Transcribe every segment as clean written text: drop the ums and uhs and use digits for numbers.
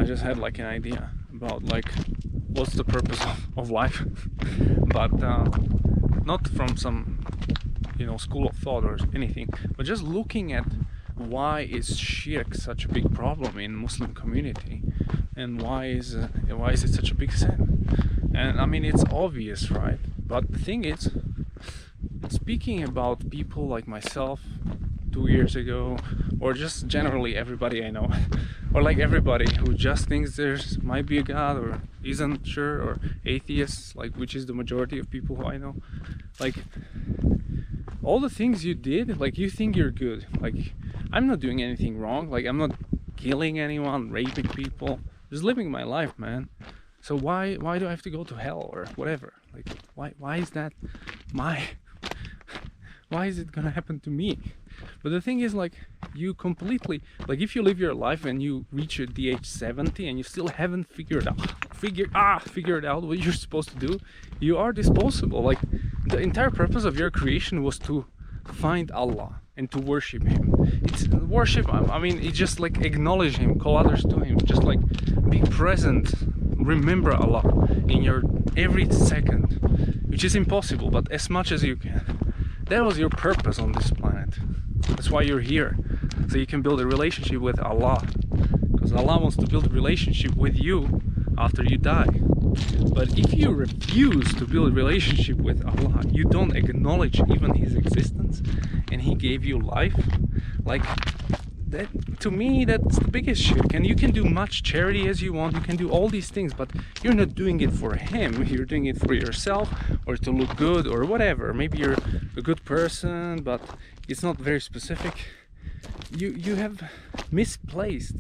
just had like an idea about like what's the purpose of life, but not from some, you know, school of thought or anything, but just looking at why is shirk such a big problem in Muslim community, and why is it such a big sin? And I mean, it's obvious, right? But the thing is, speaking about people like myself 2 years ago, or just generally everybody I know, or like everybody who just thinks there's might be a God or isn't sure, or atheists, like, which is the majority of people who I know, like all the things you did, like you think you're good, like I'm not doing anything wrong, like I'm not killing anyone, raping people, just living my life, man. So why do I have to go to hell or whatever? Like why is that why is it gonna happen to me? But the thing is, like, you completely, like, if you live your life and you reach the age 70 and you still haven't figured out what you're supposed to do, you are disposable. Like, the entire purpose of your creation was to find Allah and to worship Him. It's worship, I mean, it's just like acknowledge Him, call others to Him, just like be present, remember Allah in your every second, which is impossible, but as much as you can. That was your purpose on this planet. That's why you're here, so you can build a relationship with Allah, because Allah wants to build a relationship with you after you die. But if you refuse to build a relationship with Allah, you don't acknowledge even His existence, and He gave you life, like that, to me, that's the biggest shirk. And you can do much charity as you want, you can do all these things, but you're not doing it for Him, you're doing it for yourself, or to look good, or whatever. Maybe you're a good person, but it's not very specific. You have misplaced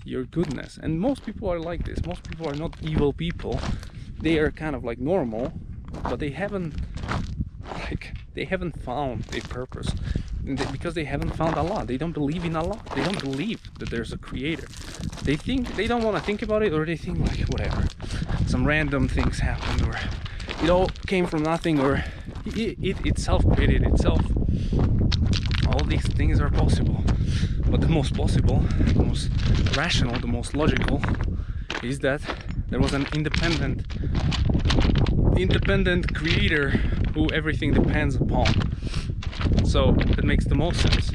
your goodness, and most people are like this. Most people are not evil people, they are kind of like normal, but they haven't found a purpose, because they haven't found Allah. They don't believe in Allah, they don't believe that there's a creator. They think, they don't want to think about it, or they think like whatever, some random things happened, or it all came from nothing, or it itself created itself. All these things are possible, but the most possible, the most rational, the most logical is that there was an independent creator who everything depends upon. So that makes the most sense,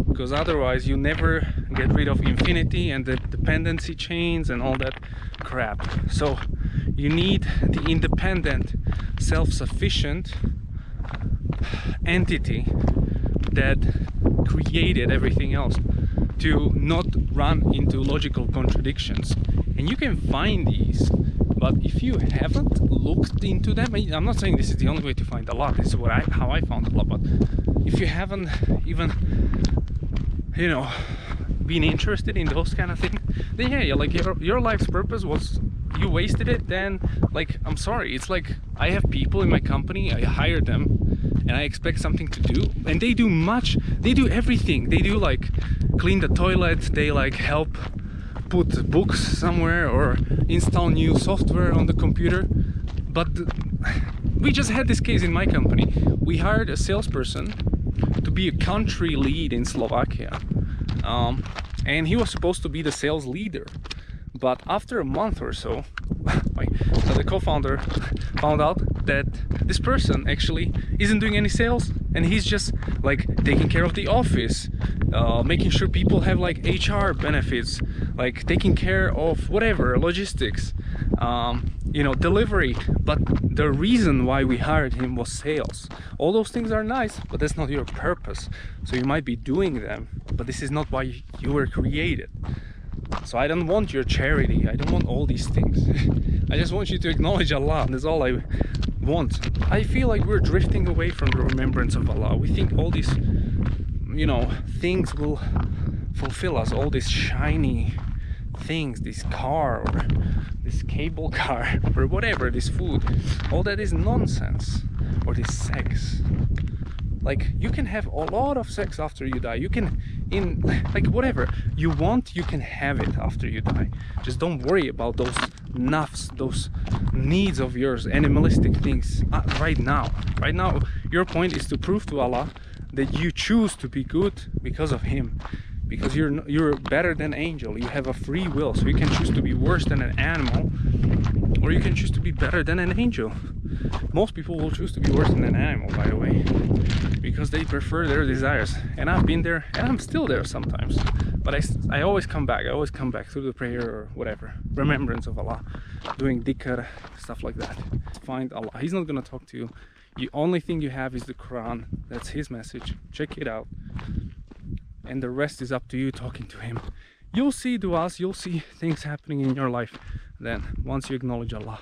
because otherwise you never get rid of infinity and the dependency chains and all that crap. So you need the independent, self-sufficient entity that created everything else to not run into logical contradictions. And you can find these, but if you haven't looked into them, I'm not saying this is the only way to find Allah, this is how I found Allah, but if you haven't even, you know, been interested in those kind of things, then yeah, like your life's purpose was, you wasted it, then like, I'm sorry, it's like I have people in my company, I hire them and I expect something to do, and they do everything. They do like clean the toilet, they like help put books somewhere or install new software on the computer. But we just had this case in my company. We hired a salesperson to be a country lead in Slovakia, and he was supposed to be the sales leader. But after a month or so, the co-founder found out that this person actually isn't doing any sales, and he's just like taking care of the office, making sure people have like HR benefits, like taking care of whatever, logistics, you know, delivery. But the reason why we hired him was sales. All those things are nice, but that's not your purpose. So you might be doing them, but this is not why you were created. So I don't want your charity, I don't want all these things. I just want you to acknowledge Allah, that's all I want. I feel like we're drifting away from the remembrance of Allah. We think all these, you know, things will fulfill us, all these shiny things, this car or this cable car or whatever, this food, all that is nonsense. Or this sex. Like, you can have a lot of sex after you die. You can, like, whatever you want, you can have it after you die. Just don't worry about those nafs, those needs of yours, animalistic things right now. Right now, your point is to prove to Allah that you choose to be good because of Him. because you're better than angel. You have a free will, so you can choose to be worse than an animal, or you can choose to be better than an angel. Most people will choose to be worse than an animal, by the way, because they prefer their desires. And I've been there, and I'm still there sometimes. But I always come back. I always come back through the prayer or whatever, remembrance of Allah, doing dhikr, stuff like that. Find Allah. He's not gonna talk to you. The only thing you have is the Quran. That's His message. Check it out. And the rest is up to you talking to Him. You'll see du'as, you'll see things happening in your life then, once you acknowledge Allah.